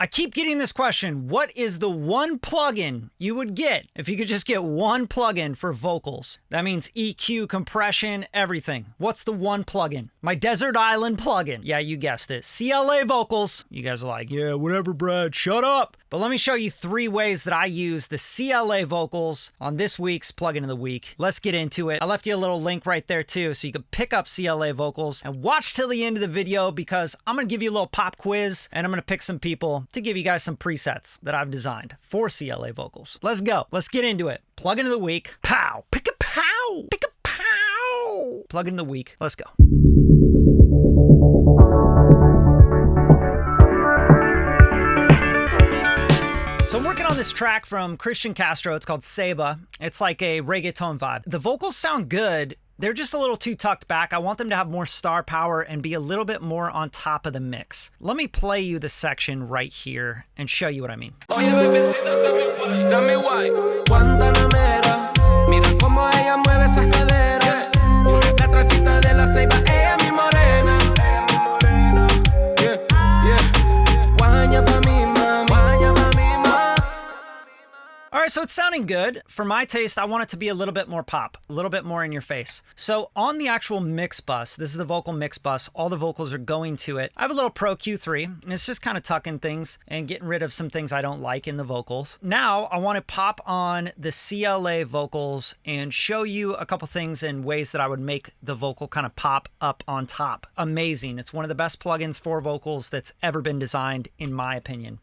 I keep getting this question. What is the one plugin you would get if you could just get one plugin for vocals? That means EQ, compression, everything. What's the one plugin? My Desert Island plugin. Yeah, you guessed it. CLA Vocals. You guys are like, yeah, whatever, Brad, shut up. But let me show you 3 ways that I use the CLA Vocals on this week's plugin of the week. Let's get into it. I left you a little link right there too, so you can pick up CLA Vocals and watch till the end of the video, because I'm going to give you a little pop quiz and I'm going to pick some people to give you guys some presets that I've designed for CLA Vocals. Let's go. Let's get into it. Plugin of the week. POW. Pick a POW. Pick a POW. Plugin of the week. Let's go. So I'm working on this track from Christian Castro. It's called Seba. It's like a reggaeton vibe. The vocals sound good. They're just a little too tucked back. I want them to have more star power and be a little bit more on top of the mix. Let me play you the section right here and show you what I mean. All right, so it's sounding good. For my taste, I want it to be a little bit more pop, a little bit more in your face. So on the actual mix bus, this is the vocal mix bus, all the vocals are going to it. I have a little Pro Q3, and it's just kind of tucking things and getting rid of some things I don't like in the vocals. Now, I want to pop on the CLA Vocals and show you a couple things and ways that I would make the vocal kind of pop up on top. Amazing. It's one of the best plugins for vocals that's ever been designed, in my opinion.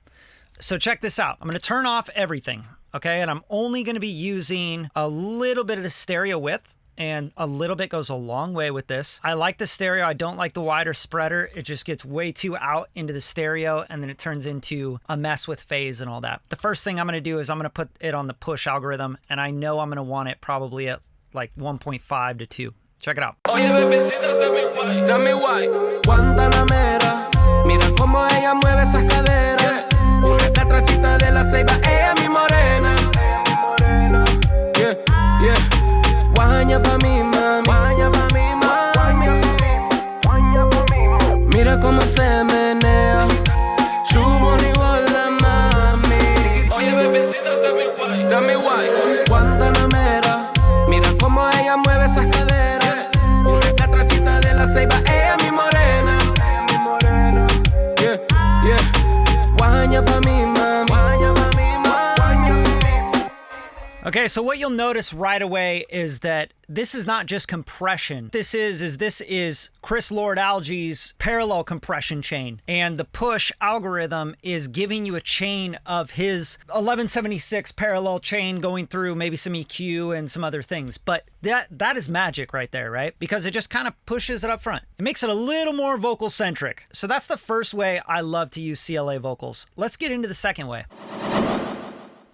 So check this out. I'm going to turn off everything. Okay, and I'm only going to be using a little bit of the stereo width, and a little bit goes a long way with this. I like the stereo. I don't like the wider spreader. It just gets way too out into the stereo, and then it turns into a mess with phase and all that. The first thing I'm going to do is I'm going to put it on the push algorithm, and I know I'm going to want it probably at like 1.5 to 2. Check it out. Mira cómo se menea, su bonibola, mami. Oye, bebecita, dame guay, Guantanamera. Mira cómo ella mueve esas caderas. Una catrachita de la ceiba, ella mi morena. Yeah, yeah. Guaña pa' mi mami. Guaña pa' mi mami. Okay, so what you'll notice right away is that this is not just compression. This is Chris Lorde Alge's parallel compression chain. And the push algorithm is giving you a chain of his 1176 parallel chain going through maybe some EQ and some other things. But that is magic right there, right? Because it just kind of pushes it up front. It makes it a little more vocal centric. So that's the first way I love to use CLA Vocals. Let's get into the second way.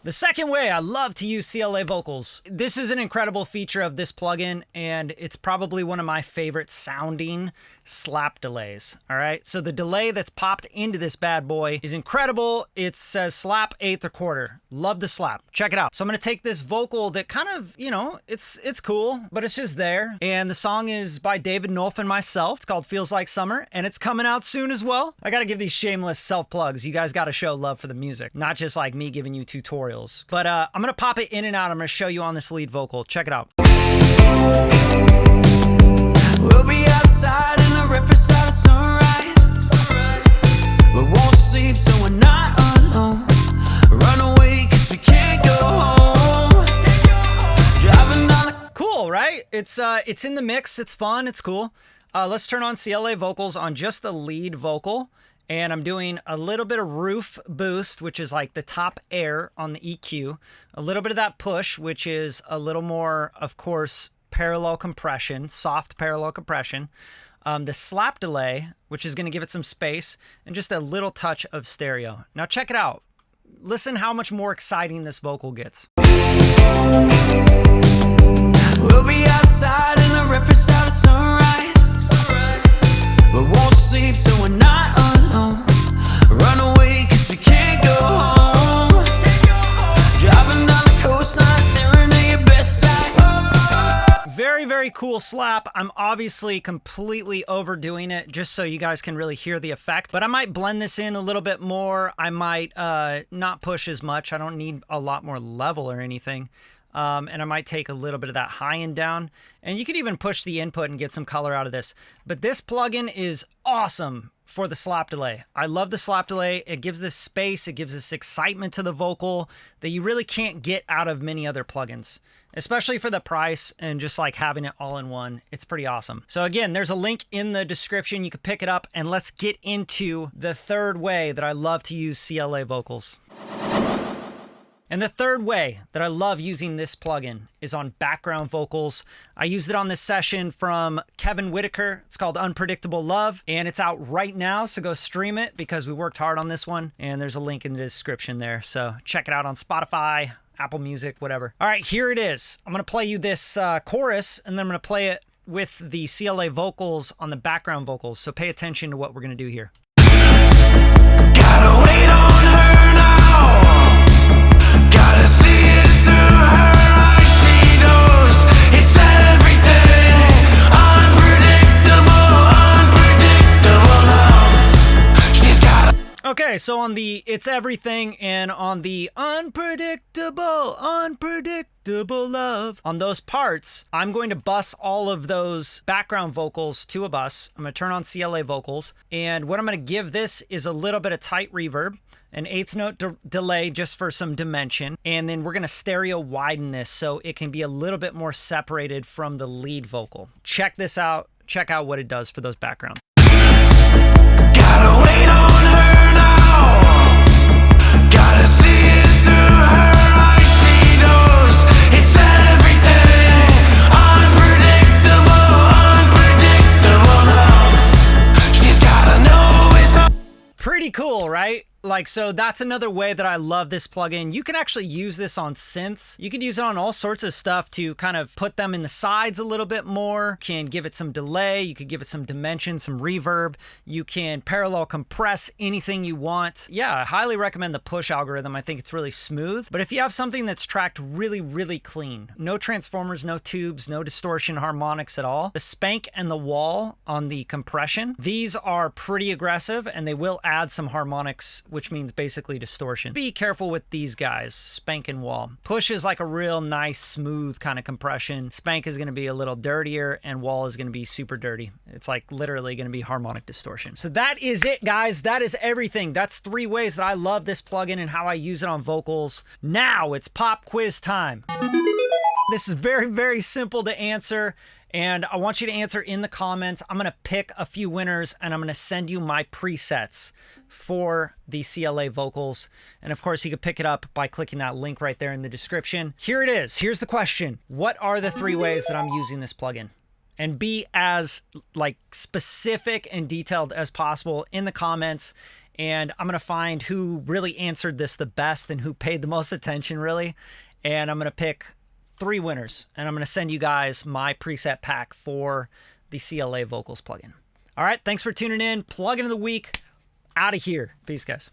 The second way I love to use CLA Vocals. This is an incredible feature of this plugin, and it's probably one of my favorite sounding slap delays. All right, so the delay that's popped into this bad boy is incredible. It says slap 1/8 or 1/4. Love the slap. Check it out. So I'm gonna take this vocal that kind of, you know, it's cool, but it's just there. And the song is by David Nolf and myself. It's called Feels Like Summer, and it's coming out soon as well. I gotta give these shameless self plugs. You guys gotta show love for the music, not just like me giving you tutorials. But I'm gonna pop it in and out. I'm gonna show you on this lead vocal. Check it out. We'll be outside in the riverside of sunrise. We won't sleep, so we're not alone. Run away, 'cause we can't go home. Driving down the... Cool, right? It's in the mix. It's fun. It's cool. Let's turn on CLA Vocals on just the lead vocal. And I'm doing a little bit of roof boost, which is like the top air on the EQ. A little bit of that push, which is a little more, of course, parallel compression, soft parallel compression. The slap delay, which is going to give it some space, and just a little touch of stereo. Now check it out. Listen how much more exciting this vocal gets. We'll be outside in the riverside of sunrise. We won't sleep, so we're not alone. Run away, 'cause we can't go home. Driving down the coastline, staring at your best side. Very, very cool slap. I'm obviously completely overdoing it just so you guys can really hear the effect, but I might blend this in a little bit more. I might not push as much. I don't need a lot more level or anything. And I might take a little bit of that high end down, and you could even push the input and get some color out of this. But this plugin is awesome for the slap delay. I love the slap delay. It gives this space, it gives this excitement to the vocal that you really can't get out of many other plugins, especially for the price and just like having it all in one. It's pretty awesome. So again, there's a link in the description. You can pick it up, and let's get into the third way that I love to use CLA Vocals. And the third way that I love using this plugin is on background vocals. I used it on this session from Kevin Whitaker. It's called Unpredictable Love, and it's out right now, so go stream it because we worked hard on this one, and there's a link in the description there. So check it out on Spotify, Apple Music, whatever. All right, here it is. I'm gonna play you this chorus, and then I'm gonna play it with the CLA vocals on the background vocals. So pay attention to what we're gonna do here. Gotta wait on her now. Gotta see it through her eyes. She knows it's everything. Unpredictable, unpredictable love. She's got. Okay, so on the It's Everything and on the Unpredictable Love, on those parts, I'm going to bus all of those background vocals to a bus. I'm going to turn on CLA Vocals, and what I'm going to give this is a little bit of tight reverb, an eighth note delay just for some dimension, and then we're going to stereo widen this so it can be a little bit more separated from the lead vocal. Check this out. Check out what it does for those backgrounds. Gotta wait on her now. Gotta see it through her eyes. She knows it's everything. Unpredictable, unpredictable love. She's gotta know it's Pretty cool, right? Like, so that's another way that I love this plugin. You can actually use this on synths. You could use it on all sorts of stuff to kind of put them in the sides a little bit more. You can give it some delay. You could give it some dimension, some reverb. You can parallel compress anything you want. Yeah, I highly recommend the push algorithm. I think it's really smooth. But if you have something that's tracked really, really clean, no transformers, no tubes, no distortion harmonics at all, the spank and the wall on the compression, these are pretty aggressive, and they will add some harmonics, which means basically distortion. Be careful with these guys, spank and wall. Push is like a real nice, smooth kind of compression. Spank is gonna be a little dirtier, and wall is gonna be super dirty. It's like literally gonna be harmonic distortion. So that is it, guys. That is everything. That's 3 ways that I love this plugin and how I use it on vocals. Now it's pop quiz time. This is very, very simple to answer, and I want you to answer in the comments. I'm gonna pick a few winners, and I'm gonna send you my presets for the CLA vocals. And of course, you can pick it up by clicking that link right there in the description. Here it is. Here's the question. What are the 3 ways that I'm using this plugin? And be as like specific and detailed as possible in the comments. And I'm gonna find who really answered this the best and who paid the most attention, really. And I'm gonna pick 3 winners, and I'm gonna send you guys my preset pack for the CLA Vocals plugin. All right, thanks for tuning in. Plugin of the week. Out of here. Peace, guys.